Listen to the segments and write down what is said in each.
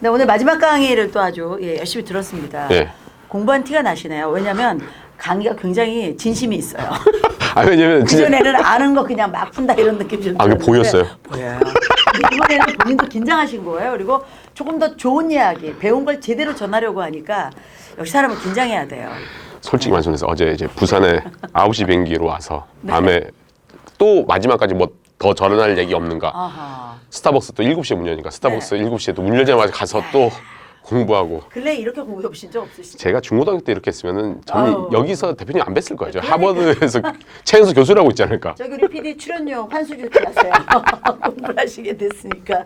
네, 오늘 마지막 강의를 또 아주 열심히 들었습니다. 예. 공부한 티가 나시네요. 왜냐하면 강의가 굉장히 진심이 있어요. 아, 왜냐면 진짜. 그전에는 아는 거 그냥 막 푼다 이런 느낌이 좀 아, 그게 들었는데 보였어요? 보여요. 근데 이번에는 본인도 긴장하신 거예요. 그리고 조금 더 좋은 이야기, 배운 걸 제대로 전하려고 하니까 역시 사람은 긴장해야 돼요. 솔직히 말씀드려서 어제 이제 부산에 9시 비행기로 와서 네. 밤에 또 마지막까지 뭐 더 전할 얘기 없는가. 아하. 스타벅스 또 7시에 문 여니까 스타벅스 네. 7시에 또 문 열자마자 가서 또 공부하고. 근래 이렇게 공부 해보신 적 없으시죠? 제가 중고등학교 때 이렇게 했으면 저는 아유. 여기서 대표님 안 뵀을 거예요. 저 그러니까. 하버드에서 최연소 교수를 하고 있지 않을까. 저기 우리 PD 출연료 환수 주지 마세요. 공부를 하시게 됐으니까.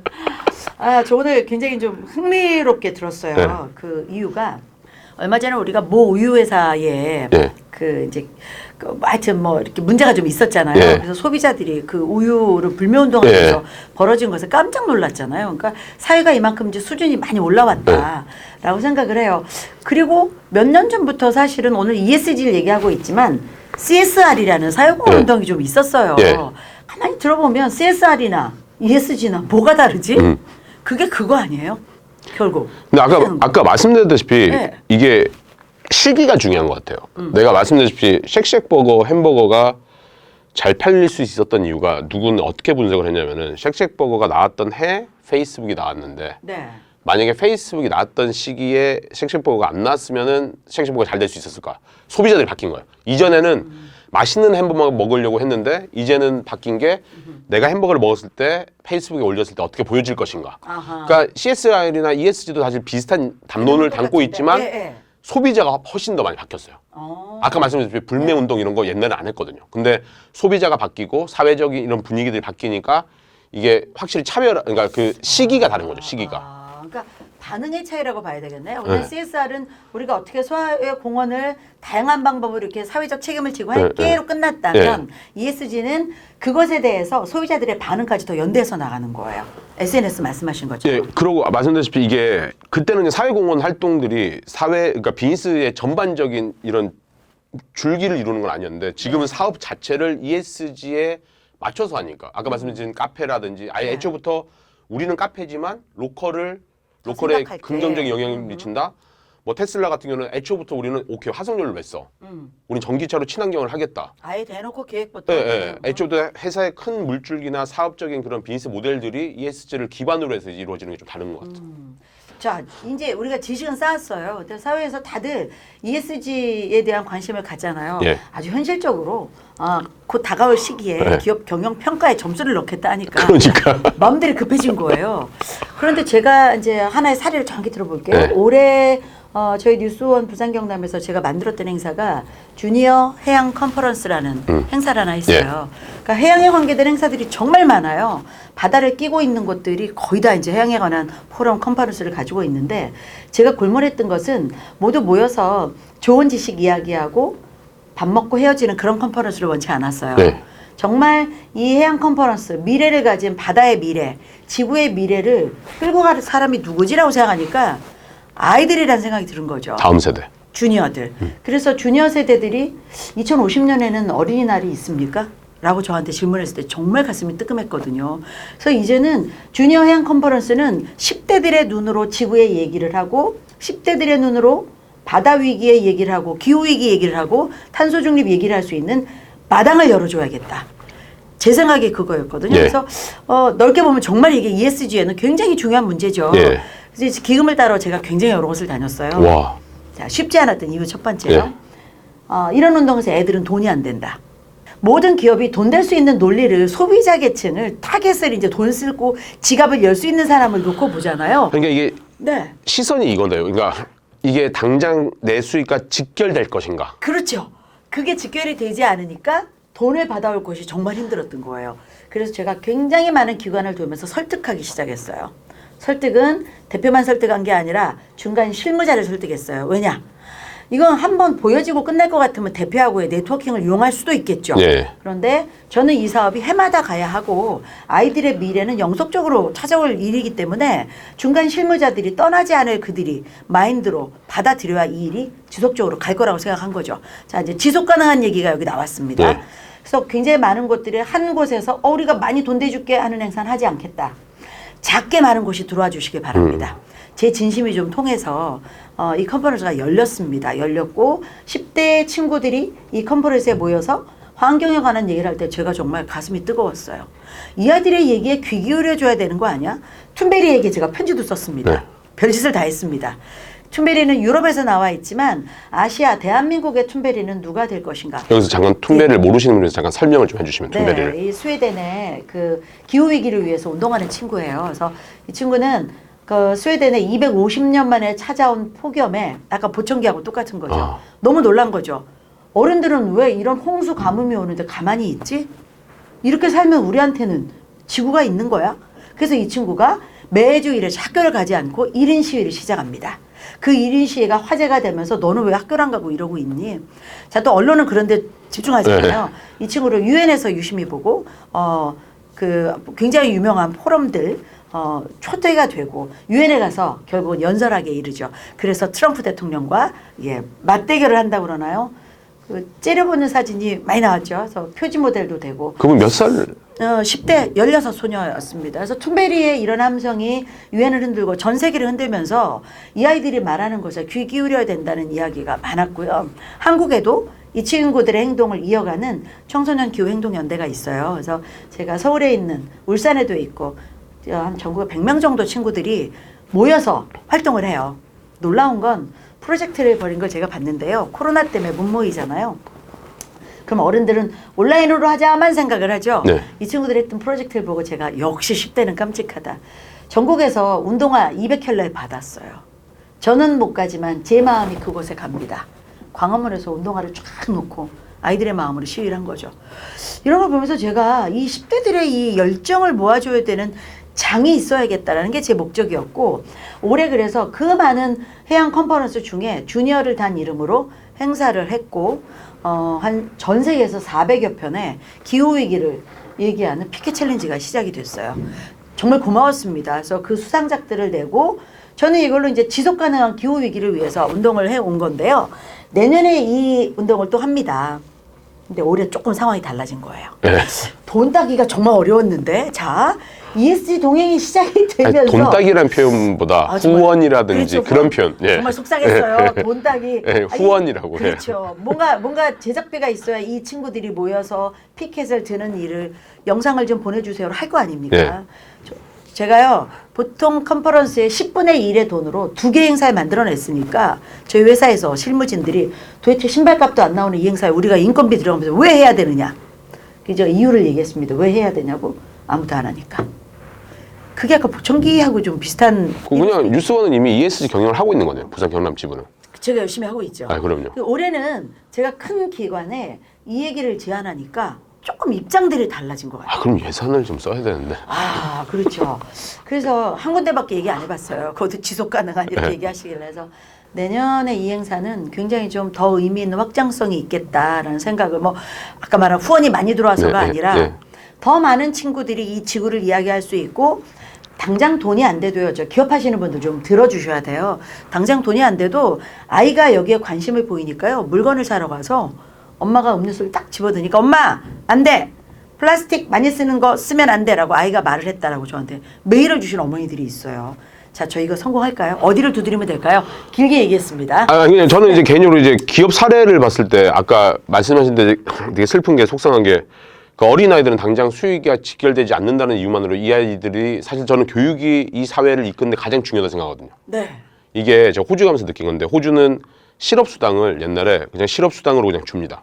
아, 저 오늘 굉장히 좀 흥미롭게 들었어요. 네. 그 이유가 얼마 전에 우리가 모 우유 회사에 네. 그 이제 하여튼 뭐 이렇게 문제가 좀 있었잖아요. 네. 그래서 소비자들이 그 우유를 불매 운동하면서 벌어진 것에 깜짝 놀랐잖아요. 그러니까 사회가 이만큼 이제 수준이 많이 올라왔다라고 생각을 해요. 그리고 몇 년 전부터 사실은 오늘 ESG를 얘기하고 있지만 CSR이라는 사회공헌 운동이 좀 있었어요. 네. 가만히 들어보면 CSR이나 ESG나 뭐가 다르지? 그게 그거 아니에요? 결국. 근데 아까 말씀드렸다시피 네. 이게 시기가 중요한 것 같아요. 내가 말씀드렸다시피 쉑쉑버거 햄버거가 잘 팔릴 수 있었던 이유가 누구는 어떻게 분석을 했냐면은 쉑쉑버거가 나왔던 해 페이스북이 나왔는데 네. 만약에 페이스북이 나왔던 시기에 쉑쉑버거가 안 나왔으면은 쉑쉑버거가 잘 될 수 있었을까? 소비자들이 바뀐 거예요. 이전에는 맛있는 햄버거 먹으려고 했는데 이제는 바뀐 게 내가 햄버거를 먹었을 때 페이스북에 올렸을 때 어떻게 보여질 것인가. 아하. 그러니까 CSR이나 ESG도 사실 비슷한 담론을 담고 있지만 예, 예. 소비자가 훨씬 더 많이 바뀌었어요. 아까 말씀드렸듯이 불매운동 이런 거 옛날에 안 했거든요. 근데 소비자가 바뀌고 사회적인 이런 분위기들이 바뀌니까 이게 확실히 그러니까 그 시기가 다른 거죠, 시기가. 아, 그러니까 반응의 차이라고 봐야 되겠네요. 오늘 네. CSR은 우리가 어떻게 사회 공헌을 다양한 방법으로 이렇게 사회적 책임을 지고 네, 할게로 끝났다면 ESG는 그것에 대해서 소비자들의 반응까지 더 연대해서 나가는 거예요. SNS 말씀하신 거죠. 예, 그러고 말씀드렸다시피 이게 그때는 사회공헌 활동들이 그러니까 비즈니스의 전반적인 이런 줄기를 이루는 건 아니었는데 지금은 사업 자체를 ESG에 맞춰서 하니까 아까 말씀드린 카페라든지 아예 네. 애초부터 우리는 카페지만 로컬에 생각할 때. 긍정적인 영향을 미친다. 뭐 테슬라 같은 경우는 애초부터 우리는 오케이 화석연료를 왜 써? 우린 전기차로 친환경을 하겠다. 아예 대놓고 계획부터. 예, 예. 애초부터 회사의 큰 물줄기나 사업적인 그런 비즈니스 모델들이 ESG를 기반으로 해서 이루어지는 게 좀 다른 것 같아요. 자, 이제 우리가 지식은 쌓았어요. 근데 사회에서 다들 ESG에 대한 관심을 갖잖아요. 예. 아주 현실적으로 곧 다가올 시기에 예. 기업 경영 평가에 점수를 넣겠다 하니까 그러니까. 마음들이 급해진 거예요. 그런데 제가 이제 하나의 사례를 정확히 들어볼게요. 네. 올해 저희 뉴스원 부산 경남에서 제가 만들었던 행사가 주니어 해양 컨퍼런스라는 행사를 하나 있어요. 그러니까 해양에 관계된 행사들이 정말 많아요. 바다를 끼고 있는 곳들이 거의 다 이제 해양에 관한 포럼 컨퍼런스를 가지고 있는데 제가 골몰했던 것은 모두 모여서 좋은 지식 이야기하고 밥 먹고 헤어지는 그런 컨퍼런스를 원치 않았어요. 네. 정말 이 해양 컨퍼런스, 미래를 가진 바다의 미래, 지구의 미래를 끌고 갈 사람이 누구지라고 생각하니까 아이들이라는 생각이 드는 거죠. 다음 세대. 주니어들. 그래서 주니어 세대들이 2050년에는 어린이날이 있습니까? 라고 저한테 질문했을 때 정말 가슴이 뜨끔했거든요. 그래서 이제는 주니어 해양 컨퍼런스는 10대들의 눈으로 지구의 얘기를 하고 10대들의 눈으로 바다 위기의 얘기를 하고 기후위기 얘기를 하고 탄소 중립 얘기를 할 수 있는 마당을 열어줘야겠다. 제 생각이 그거였거든요. 예. 그래서 넓게 보면 정말 이게 ESG에는 굉장히 중요한 문제죠. 예. 그래서 기금을 따러 제가 굉장히 여러 곳을 다녔어요. 와. 자, 쉽지 않았던 이유 첫 번째요. 예. 이런 운동에서 애들은 돈이 안 된다. 모든 기업이 돈 될 수 있는 논리를 소비자 계층을 타겟을 이제 돈 쓰고 지갑을 열 수 있는 사람을 놓고 보잖아요. 그러니까 이게 네. 시선이 이건데요. 그러니까 이게 당장 내 수익과 직결될 것인가. 그렇죠. 그게 직결이 되지 않으니까 돈을 받아올 것이 정말 힘들었던 거예요. 그래서 제가 굉장히 많은 기관을 돌면서 설득하기 시작했어요. 설득은 대표만 설득한 게 아니라 중간 실무자를 설득했어요. 왜냐? 이건 한번 보여지고 끝날 것 같으면 대표하고의 네트워킹을 이용할 수도 있겠죠. 예. 그런데 저는 이 사업이 해마다 가야 하고 아이들의 미래는 영속적으로 찾아올 일이기 때문에 중간 실무자들이 떠나지 않을 그들이 마인드로 받아들여야 이 일이 지속적으로 갈 거라고 생각한 거죠. 자, 이제 지속 가능한 얘기가 여기 나왔습니다. 예. 그래서 굉장히 많은 곳들이 한 곳에서 우리가 많이 돈 대줄게 하는 행사는 하지 않겠다. 작게 많은 곳이 들어와 주시기 바랍니다. 제 진심이 좀 통해서 이 컨퍼런스가 열렸습니다. 열렸고 10대 친구들이 이 컨퍼런스에 모여서 환경에 관한 얘기를 할 때 제가 정말 가슴이 뜨거웠어요. 이 아이들의 얘기에 귀 기울여줘야 되는 거 아니야? 툰베리에게 제가 편지도 썼습니다. 네. 별짓을 다 했습니다. 툰베리는 유럽에서 나와 있지만 아시아 대한민국의 툰베리는 누가 될 것인가? 여기서 잠깐 툰베리를 모르시는 분에서 잠깐 설명을 좀 해주시면 툰베리를. 네, 이 스웨덴의 그 기후 위기를 위해서 운동하는 친구예요. 그래서 이 친구는 그 스웨덴에 250년 만에 찾아온 폭염에 약간 보청기하고 똑같은 거죠. 너무 놀란 거죠. 어른들은 왜 이런 홍수 가뭄이 오는데 가만히 있지? 이렇게 살면 우리한테는 지구가 있는 거야? 그래서 이 친구가 매주 학교를 가지 않고 1인 시위를 시작합니다. 그 1인 시위가 화제가 되면서 너는 왜 학교를 안 가고 이러고 있니? 자, 또 언론은 그런데 집중하잖아요. 이 친구를 유엔에서 유심히 보고 그 굉장히 유명한 포럼들 초대가 되고 유엔에 가서 결국은 연설하게 이르죠. 그래서 트럼프 대통령과 맞대결을 한다고 그러나요? 그 째려보는 사진이 많이 나왔죠. 그래서 표지 모델도 되고. 그분 몇 살? 10대 16 소녀였습니다. 그래서 툰베리의 이런 함성이 유엔을 흔들고 전 세계를 흔들면서 이 아이들이 말하는 것에 귀 기울여야 된다는 이야기가 많았고요. 한국에도 이 친구들의 행동을 이어가는 청소년 기후행동연대가 있어요. 그래서 제가 서울에 있는 울산에도 있고 한 전국에 100명 정도 친구들이 모여서 활동을 해요. 놀라운 건 프로젝트를 벌인 걸 제가 봤는데요. 코로나 때문에 못 모이잖아요. 그럼 어른들은 온라인으로 하자만 생각을 하죠. 네. 이 친구들이 했던 프로젝트를 보고 제가 역시 10대는 깜찍하다. 전국에서 운동화 200켤레 받았어요. 저는 못 가지만 제 마음이 그곳에 갑니다. 광화문에서 운동화를 쫙 놓고 아이들의 마음으로 시위를 한 거죠. 이런 걸 보면서 제가 이 10대들의 이 열정을 모아줘야 되는 장이 있어야겠다라는 게 제 목적이었고 올해 그래서 그 많은 해양 컨퍼런스 중에 주니어를 단 이름으로 행사를 했고 한 전 세계에서 400여 편의 기후위기를 얘기하는 피켓 챌린지가 시작이 됐어요. 정말 고마웠습니다. 그래서 그 수상작들을 내고 저는 이걸로 이제 지속 가능한 기후위기를 위해서 운동을 해온 건데요. 내년에 이 운동을 또 합니다. 근데 올해 조금 상황이 달라진 거예요. 네. 돈 따기가 정말 어려웠는데 자 ESG 동행이 시작이 되면서 돈 따기란 표현보다 후원이라든지 그렇죠. 그런 표현. 예. 정말 속상했어요. 돈 따기. 후원이라고. 그렇죠. 뭔가 제작비가 있어야 이 친구들이 모여서 피켓을 드는 일을 영상을 좀 보내주세요 할 거 아닙니까? 제가요 보통 컨퍼런스의 10분의 1의 돈으로 2개 행사를 만들어냈으니까 저희 회사에서 실무진들이 도대체 신발값도 안 나오는 이 행사에 우리가 인건비 들어가면서 왜 해야 되느냐? 그죠? 이유를 얘기했습니다. 왜 해야 되냐고 아무도 안 하니까. 그게 아까 보청기하고 좀 비슷한. 그냥 뉴스원은 이미 ESG 경영을 하고 있는 거네요. 부산 경남 지부는. 제가 열심히 하고 있죠. 아, 그럼요. 올해는 제가 큰 기관에 이 얘기를 제안하니까 조금 입장들이 달라진 것 같아요. 아, 그럼 예산을 좀 써야 되는데. 아, 그렇죠. 그래서 한 군데밖에 얘기 안 해봤어요. 그것도 지속 가능한 이렇게 얘기하시길래 해서 내년에 이 행사는 굉장히 좀 더 의미 있는 확장성이 있겠다라는 생각을 아까 말한 후원이 많이 들어와서가 아니라 더 많은 친구들이 이 지구를 이야기할 수 있고 당장 돈이 안 돼도요. 저 기업하시는 분들 좀 들어주셔야 돼요. 당장 돈이 안 돼도 아이가 여기에 관심을 보이니까요. 물건을 사러 가서 엄마가 음료수를 딱 집어드니까 엄마 안 돼. 플라스틱 많이 쓰는 거 쓰면 안 돼라고 아이가 말을 했다라고 저한테 메일을 주신 어머니들이 있어요. 자, 저 이거 성공할까요? 어디를 두드리면 될까요? 길게 얘기했습니다. 아, 그냥 저는 이제 개인적으로 이제 기업 사례를 봤을 때 아까 말씀하신 데 되게 슬픈 게 속상한 게 그 어린 아이들은 당장 수익이 직결되지 않는다는 이유만으로 이 아이들이 사실 저는 교육이 이 사회를 이끄는데 가장 중요하다고 생각하거든요. 네. 이게 제가 호주 가면서 느낀 건데 호주는 실업수당을 옛날에 그냥 실업수당으로 그냥 줍니다.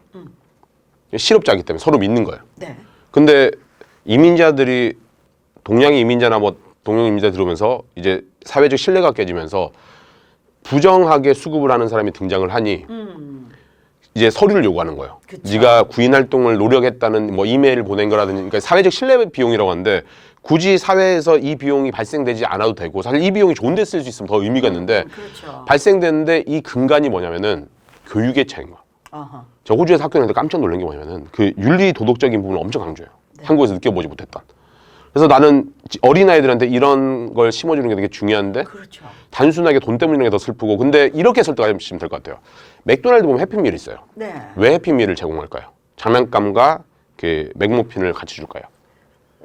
실업자이기 때문에 서로 믿는 거예요. 네. 근데 이민자들이 동양의 이민자나 동양 이민자 들어오면서 이제 사회적 신뢰가 깨지면서 부정하게 수급을 하는 사람이 등장을 하니 이제 서류를 요구하는 거예요. 그쵸. 네가 구인 활동을 노력했다는 이메일을 보낸 거라든지 그러니까 사회적 신뢰 비용이라고 하는데 굳이 사회에서 이 비용이 발생되지 않아도 되고 사실 이 비용이 좋은 데 쓸 수 있으면 더 의미가 있는데 그렇죠. 발생되는데 이 근간이 뭐냐면은 교육의 차이인 거야. 어허. 저 호주에서 학교 다닐 때 깜짝 놀란 게 뭐냐면은 그 윤리 도덕적인 부분을 엄청 강조해요. 네. 한국에서 느껴보지 못했던. 그래서 나는 어린아이들한테 이런 걸 심어주는 게 되게 중요한데 그렇죠. 단순하게 돈 때문에 이런 게 더 슬프고 근데 이렇게 설득하시면 될 것 같아요. 맥도날드 보면 해피밀이 있어요. 네. 왜 해피밀을 제공할까요? 장난감과 그 맥모핀을 같이 줄까요?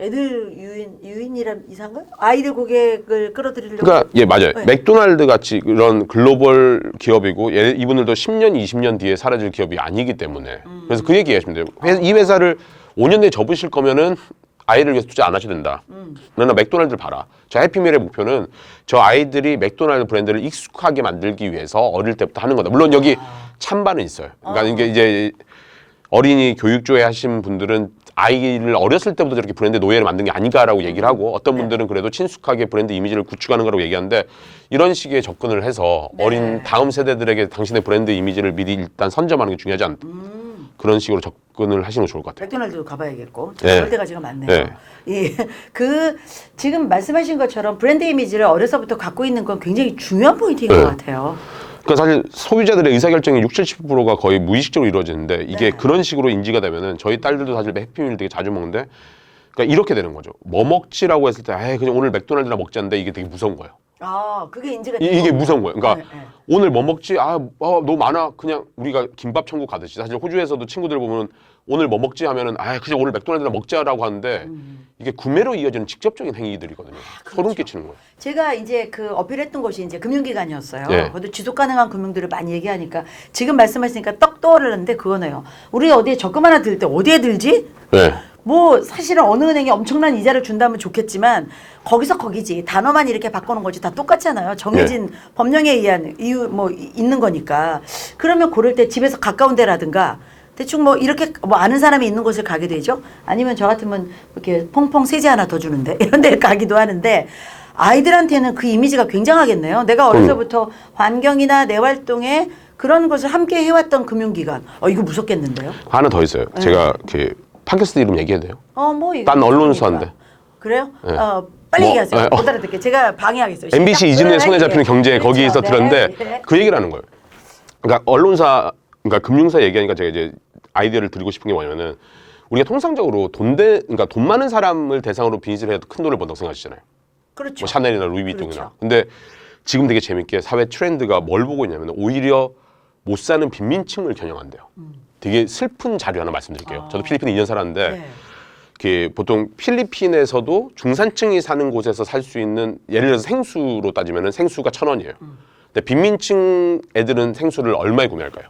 애들 유인이란 이상가? 아이들 고객을 끌어들이려고. 그러니까 예 맞아요. 네. 맥도날드 같이 그런 글로벌 기업이고 이분들도 10년, 20년 뒤에 사라질 기업이 아니기 때문에 그래서 그 얘기 하시면 돼요. 이 회사를 5년 내에 접으실 거면은 아이를 위해서 투자 안 하셔도 된다. 그러나 맥도날드를 봐라. 저 해피밀의 목표는 저 아이들이 맥도날드 브랜드를 익숙하게 만들기 위해서 어릴 때부터 하는 거다. 물론 여기 찬반은 있어요. 그러니까 이게 이제 어린이 교육조회 하신 분들은 아이를 어렸을 때부터 저렇게 브랜드 노예를 만든 게 아닌가라고 얘기를 하고 어떤 분들은 그래도 친숙하게 브랜드 이미지를 구축하는 거라고 얘기하는데 이런 식의 접근을 해서 어린 다음 세대들에게 당신의 브랜드 이미지를 미리 일단 선점하는 게 중요하지 않다. 그런 식으로 접근을 하시는 게 좋을 것 같아요. 맥도날드도 가봐야겠고 네. 볼 때가 지금 많네요. 네. 예, 그 지금 말씀하신 것처럼 브랜드 이미지를 어려서부터 갖고 있는 건 굉장히 중요한 포인트인 것 같아요. 그러니까 사실 소비자들의 의사결정이 60~70%가 거의 무의식적으로 이루어지는데 이게 그런 식으로 인지가 되면은 저희 딸들도 사실 해피밀 되게 자주 먹는데 그러니까 이렇게 되는 거죠. 뭐 먹지라고 했을 때 그냥 오늘 맥도날드나 먹자는데 이게 되게 무서운 거예요. 아, 그게 인지가 이게 무서운 거예요. 그러니까 네. 오늘 뭐 먹지? 너무 많아. 그냥 우리가 김밥 천국 가듯이 사실 호주에서도 친구들 보면 오늘 뭐 먹지 하면은 그냥 오늘 맥도날드나 먹자라고 하는데 이게 구매로 이어지는 직접적인 행위들이거든요. 소름 끼치는 거예요. 제가 이제 그 어필했던 곳이 이제 금융기관이었어요. 네. 그것도 지속 가능한 금융들을 많이 얘기하니까 지금 말씀하시니까 떡 떠오르는데 그거네요. 우리 어디에 적금 하나 들 때 어디에 들지? 네. 뭐 사실은 어느 은행이 엄청난 이자를 준다면 좋겠지만 거기서 거기지 단어만 이렇게 바꾸는 거지 다 똑같잖아요. 정해진 법령에 의한 이유 뭐 있는 거니까 그러면 고를 때 집에서 가까운 데라든가 대충 뭐 이렇게 뭐 아는 사람이 있는 곳을 가게 되죠. 아니면 저 같으면 이렇게 퐁퐁 세제 하나 더 주는데 이런 데 가기도 하는데 아이들한테는 그 이미지가 굉장하겠네요. 내가 어려서부터 환경이나 내 활동에 그런 것을 함께 해왔던 금융기관. 이거 무섭겠는데요. 하나 더 있어요. 제가 이렇게 팟캐스트 이름 얘기해도 돼요? 뭐 이거 딴 언론사인데. 그래요? 네. 빨리 뭐, 얘기하세요. 못 알아듣게. 제가 방해하겠어요. MBC 시작. 이진우의 손에 잡히는 경제 그렇죠. 거기에서 네. 들었는데 네. 그 얘기를 하는 거예요. 그러니까 언론사, 그러니까 금융사 얘기하니까 제가 이제 아이디어를 드리고 싶은 게 뭐냐면은 우리가 통상적으로 그러니까 돈 많은 사람을 대상으로 비즈니스를 해도 큰 돈을 번다고 생각하시잖아요. 그렇죠. 뭐 샤넬이나 루이비통이나. 그렇죠. 근데 지금 되게 재밌게 사회 트렌드가 뭘 보고 있냐면 오히려 못 사는 빈민층을 겨냥한대요. 되게 슬픈 자료 하나 말씀드릴게요. 저도 필리핀에 2년 살았는데 네. 이렇게 보통 필리핀에서도 중산층이 사는 곳에서 살 수 있는 예를 들어서 생수로 따지면은 생수가 1,000원이에요. 근데 빈민층 애들은 생수를 얼마에 구매할까요?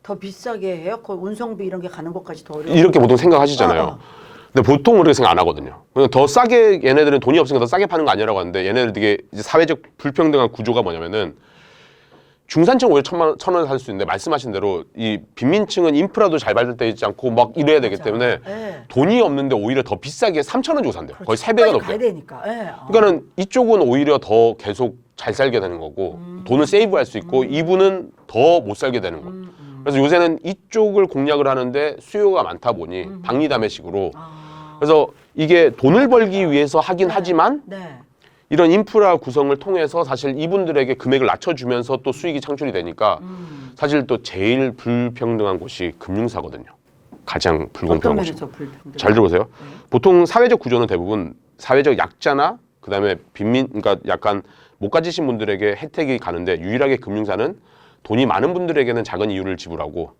더 비싸게 해요? 그 운송비 이런 게 가는 것까지 더 어려워. 이렇게 보통 생각하시잖아요. 근데 보통 그렇게 생각 안 하거든요. 그냥 더 싸게 얘네들은 돈이 없으니까 더 싸게 파는 거 아니라고 하는데 얘네들 되게 이제 사회적 불평등한 구조가 뭐냐면은 중산층 오히려 1,000원에 살 수 있는데 말씀하신 대로 이 빈민층은 인프라도 잘 발달되어 있지 않고 막 이래야 되기 때문에 네. 돈이 없는데 오히려 더 비싸게 3,000원 주고 산대요. 거의 그렇죠. 3배가 가야 넘대요. 되니까. 네. 그러니까는 이쪽은 오히려 더 계속 잘 살게 되는 거고 돈을 세이브할 수 있고 이분은 더 못 살게 되는 거예요. 그래서 요새는 이쪽을 공략을 하는데 수요가 많다 보니 박리담회식으로 그래서 이게 돈을 벌기 위해서 하긴 하지만 네. 이런 인프라 구성을 통해서 사실 이분들에게 금액을 낮춰주면서 또 수익이 창출이 되니까 사실 또 제일 불평등한 곳이 금융사거든요. 가장 어떤 불공평한 곳이. 면에서 불평등? 잘 들어보세요. 보통 사회적 구조는 대부분 사회적 약자나 그다음에 그러니까 약간 못 가지신 분들에게 혜택이 가는데 유일하게 금융사는 돈이 많은 분들에게는 작은 이율을 지불하고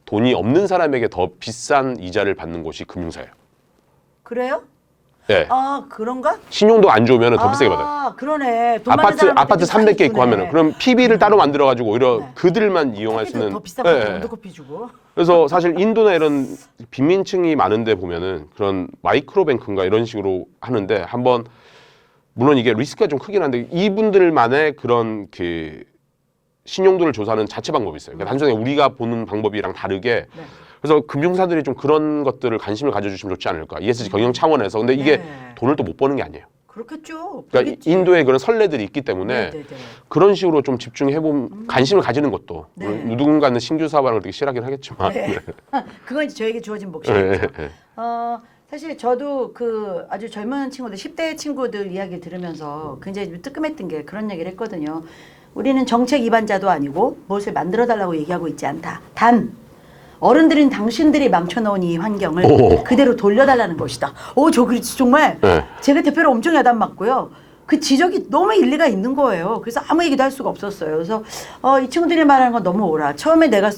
돈이 없는 사람에게 더 비싼 이자를 받는 곳이 금융사예요. 그래요? 네. 그런가? 신용도 안 좋으면 더 비싸게 받아요. 그러네. 돈 많은 사람한테 아파트 좀 싸게 300개 있고 주네. 하면은 그럼 PB를 따로 만들어 가지고 오히려 네. 그들만 이용할 수 커피도 있는 더 비싼 네, 거 네. 원두커피 주고. 그래서 사실 인도나 이런 빈민층이 많은데 보면은 그런 마이크로뱅크인가 이런 식으로 하는데 한번 물론 이게 리스크가 좀 크긴 한데 이분들만의 그런 그 신용도를 조사하는 자체 방법이 있어요. 그러니까 단순히 우리가 보는 방법이랑 다르게 네. 그래서 금융사들이 좀 그런 것들을 관심을 가져주시면 좋지 않을까. ESG 경영 차원에서. 근데 이게 네. 돈을 또 못 버는 게 아니에요. 그렇겠죠. 그러니까 그렇겠지. 인도에 그런 선례들이 있기 때문에 네. 그런 식으로 좀 집중해보면 관심을 가지는 것도 네. 누군가는 신규 사업하는 걸 되게 싫어하긴 하겠지만 네. 그건 이제 저에게 주어진 몫이죠. 네, 네. 사실 저도 그 아주 젊은 친구들, 10대 친구들 이야기 들으면서 굉장히 좀 뜨끔했던 게 그런 얘기를 했거든요. 우리는 정책 위반자도 아니고 무엇을 만들어달라고 얘기하고 있지 않다. 단 어른들인 당신들이 망쳐놓은 이 환경을 오. 그대로 돌려달라는 것이다. 저 정말 네. 제가 대표로 엄청 야단 맞고요. 그 지적이 너무 일리가 있는 거예요. 그래서 아무 얘기도 할 수가 없었어요. 그래서 이 친구들이 말하는 건 너무 옳아. 처음에 내가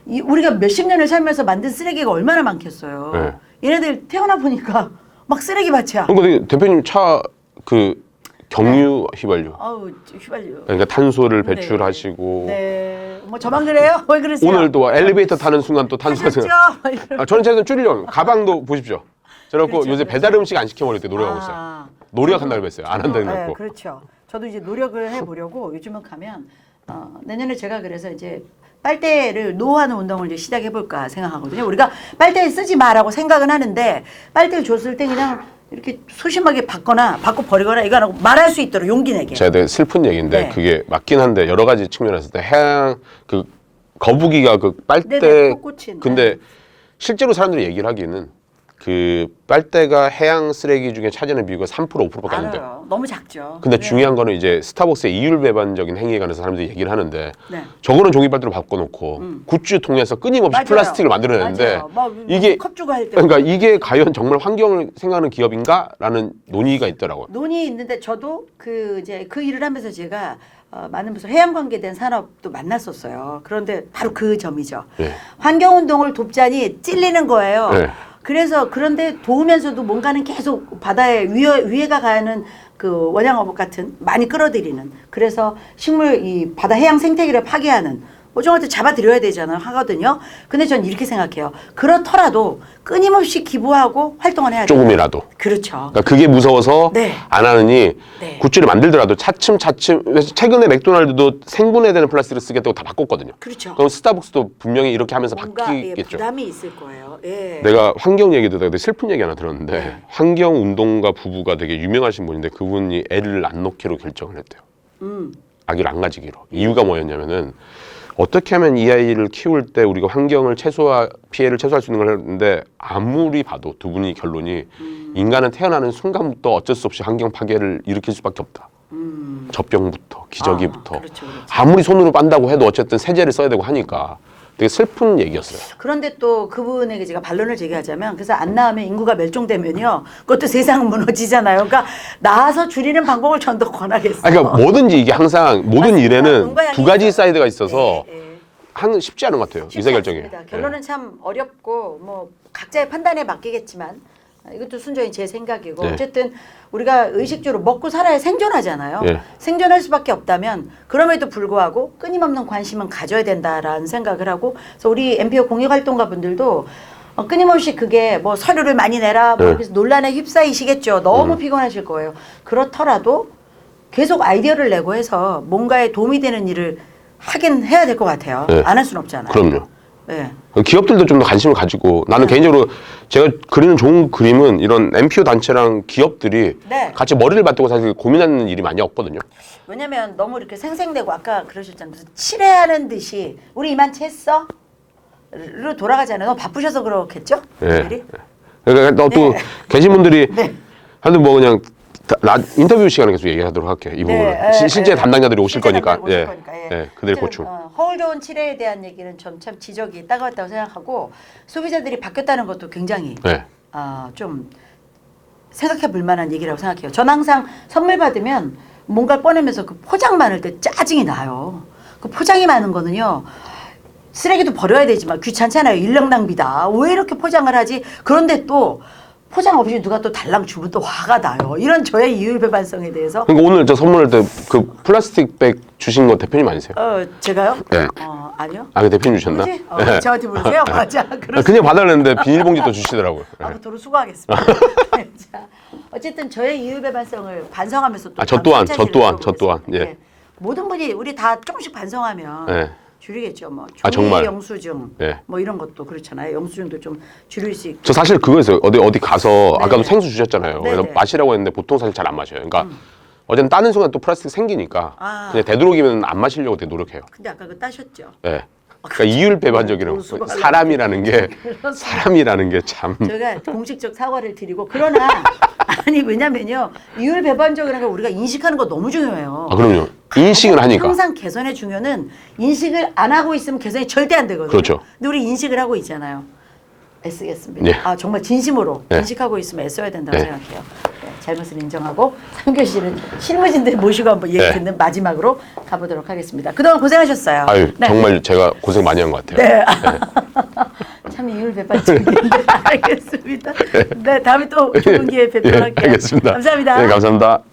우리가 몇십 년을 살면서 만든 쓰레기가 얼마나 많겠어요. 네. 얘네들 태어나 보니까 막 쓰레기 밭이야. 그러니까 대표님 차 그 경유 휘발유. 아우 휘발유. 그러니까 탄소를 배출하시고. 네. 뭐 저만 그래요? 왜 그러세요? 오늘도 엘리베이터 타는 순간 또 탄소가 하셨죠? 생각. 저는 최대한 줄이려고. 가방도 보십시오. 저렇고 그렇죠, 요새 그렇죠. 배달 음식 안 시켜 먹을 때 노력하고 있어요. 아. 노력한다고 했어요. 안 한다고 네, 했고. 그렇죠. 저도 이제 노력을 해보려고 요즘은 가면 내년에 제가 그래서 이제 빨대를 노하는 운동을 이제 시작해볼까 생각하거든요. 우리가 빨대 쓰지 마라고 생각은 하는데 빨대를 줬을 때 그냥 이렇게 소심하게 받거나 받고 버리거나 이거 안 하고 말할 수 있도록 용기 내게. 제가 되게 슬픈 얘기인데 네. 그게 맞긴 한데 여러 가지 측면에서 해양 그 거북이가 그 빨대 네네, 꽂힌. 근데 실제로 사람들이 얘기를 하기에는 그 빨대가 해양 쓰레기 중에 차지하는 비율가 3% 5%밖에 안 된대요. 알아요. 너무 작죠. 근데 네. 중요한 거는 이제 스타벅스의 이율 배반적인 행위에 관해서 사람들이 얘기를 하는데 네. 저거는 종이 빨대로 바꿔놓고 굿즈 통해서 끊임없이 맞아요. 플라스틱을 만들어내는데 맞아요. 뭐 이게 컵 주고 할 때. 그러니까 이게 과연 정말 환경을 생각하는 기업인가라는 논의가 있더라고요. 논의 있는데 저도 그 이제 그 일을 하면서 제가 많은 무슨 해양 관계된 산업도 만났었어요. 그런데 바로 그 점이죠. 네. 환경 운동을 돕자니 찔리는 거예요. 네. 그래서 그런데 도우면서도 뭔가는 계속 바다에 위해가 가는 그 원양어업 같은 많이 끌어들이는 그래서 식물 이 바다 해양 생태계를 파괴하는 오징어한테 잡아들여야 되잖아요. 하거든요. 근데 전 이렇게 생각해요. 그렇더라도 끊임없이 기부하고 활동을 해야 돼요. 조금이라도. 그렇죠. 그러니까 그게 무서워서 네. 안 하느니 네. 굿즈를 만들더라도 차츰차츰 최근에 맥도날드도 생분해되는 플라스틱을 쓰겠다고 다 바꿨거든요. 그렇죠. 그럼 스타벅스도 분명히 이렇게 하면서 뭔가 바뀌겠죠. 부담이 있을 거예요. 예. 내가 환경 얘기 듣다가 되게 슬픈 얘기 하나 들었는데 네. 환경 운동가 부부가 되게 유명하신 분인데 그분이 애를 안 놓기로 결정을 했대요. 아기를 안 가지기로. 이유가 뭐였냐면은 어떻게 하면 이 아이를 키울 때 우리가 환경을 피해를 최소화할 수 있는 걸 했는데 아무리 봐도 두 분이 결론이 인간은 태어나는 순간부터 어쩔 수 없이 환경 파괴를 일으킬 수밖에 없다. 젖병부터 기저귀부터 그렇죠, 그렇죠. 아무리 손으로 빤다고 해도 어쨌든 세제를 써야 되고 하니까 되게 슬픈 얘기였어요. 그런데 또 그분에게 제가 반론을 제기하자면 그래서 안 낳으면 인구가 멸종되면요. 그것도 세상은 무너지잖아요. 그러니까 낳아서 줄이는 방법을 전 더 권하겠어요. 그러니까 뭐든지 이게 항상 모든 맞습니다. 일에는 눈과 양이 두 가지 있어요. 사이드가 있어서 네, 네. 하는 쉽지 않은 것 같아요. 쉽지 의사결정이. 않습니다. 결론은 참 어렵고 뭐 각자의 판단에 맡기겠지만 이것도 순전히 제 생각이고 네. 어쨌든 우리가 의식주로 먹고 살아야 생존하잖아요. 네. 생존할 수밖에 없다면 그럼에도 불구하고 끊임없는 관심은 가져야 된다라는 생각을 하고 그래서 우리 NPO 공익활동가 분들도 끊임없이 그게 뭐 서류를 많이 내라 뭐 네. 그래서 논란에 휩싸이시겠죠. 너무 피곤하실 거예요. 그렇더라도 계속 아이디어를 내고 해서 뭔가에 도움이 되는 일을 하긴 해야 될 것 같아요. 네. 안 할 수는 없잖아요. 그럼요. 네. 기업들도 좀 더 관심을 가지고 나는 개인적으로 제가 그리는 좋은 그림은 이런 NPO 단체랑 기업들이 네. 같이 머리를 맞대고 사실 고민하는 일이 많이 없거든요. 왜냐면 너무 이렇게 생생되고 아까 그러셨잖아요. 무슨 칠해하는 듯이 우리 이만 챘어? 로 돌아가잖아요. 너무 바쁘셔서 그렇겠죠? 예. 일이? 그러니까 또 네. 계신 분들이 네. 하여튼 뭐 그냥 인터뷰 시간에 계속 얘기하도록 할게요. 이 부분은 실제 담당자들이 오실 실제 거니까. 담당자들이 예. 오실 거니까, 예. 예. 그들 어쨌든, 고충. 허울 좋은 칠해에 대한 얘기는 전 참 지적이 따가웠다고 생각하고 소비자들이 바뀌었다는 것도 굉장히 예. 좀 생각해 볼 만한 얘기라고 생각해요. 전 항상 선물 받으면 뭔가를 꺼내면서 그 포장 많을 때 짜증이 나요. 그 포장이 많은 거는요. 쓰레기도 버려야 되지만 귀찮잖아요. 인력 낭비다. 왜 이렇게 포장을 하지? 그런데 또 포장 없이 누가 또 달랑 주면 또 화가 나요. 이런 저의 이율배반성에 대해서 그러니까 오늘 저 선물할 때 그 플라스틱 백 주신 거 대표님 아니세요? 제가요? 네. 아니요. 아, 그 대표님 주셨나? 뭐지? 예. 저한테 물으세요? 맞아. 아, 그냥 받아냈는데 비닐봉지 또 주시더라고요. 예. 아무쪼록 수고하겠습니다. 자, 어쨌든 저의 이율배반성을 반성하면서 또 저 다음 또한, 실천을 저 또한, 해보겠습니다. 예. 모든 분이 우리 다 조금씩 반성하면 예. 줄이겠죠. 뭐 아, 정말. 종이 영수증 예. 뭐 이런 것도 그렇잖아요. 영수증도 좀 줄일 수 있고. 저 사실 그거였어요. 어디 가서 아까도 네. 생수 주셨잖아요. 네, 그래서 네. 마시라고 했는데 보통 사실 잘 안 마셔요. 그러니까 어제는 따는 순간 또 플라스틱 생기니까 아. 그냥 되도록이면 안 마시려고 되게 노력해요. 근데 아까 그 따셨죠. 예. 그러니까 이율 배반적이라고 수고하려고. 사람이라는 게 참. 저희가 공식적 사과를 드리고 그러나 아니 왜냐면요 이율 배반적이라는 걸 우리가 인식하는 거 너무 중요해요. 아, 그럼요. 인식을 하니까. 항상 개선의 중요는 인식을 안 하고 있으면 개선이 절대 안 되거든요. 그렇죠. 근데 우리 인식을 하고 있잖아요. 애쓰겠습니다. 네. 정말 진심으로 네. 인식하고 있으면 애써야 된다고 네. 생각해요. 네, 잘못을 인정하고 3교시는 실무진들 모시고 한번 얘기 네. 듣는 마지막으로 가보도록 하겠습니다. 그동안 고생하셨어요. 아유, 네. 정말 제가 고생 많이 한 것 같아요. 네. 참 참 이율배반적인데 알겠습니다. 네, 다음에 또 좋은 기회에 뵙도록 할게요. 알겠습니다. 감사합니다. 네, 감사합니다.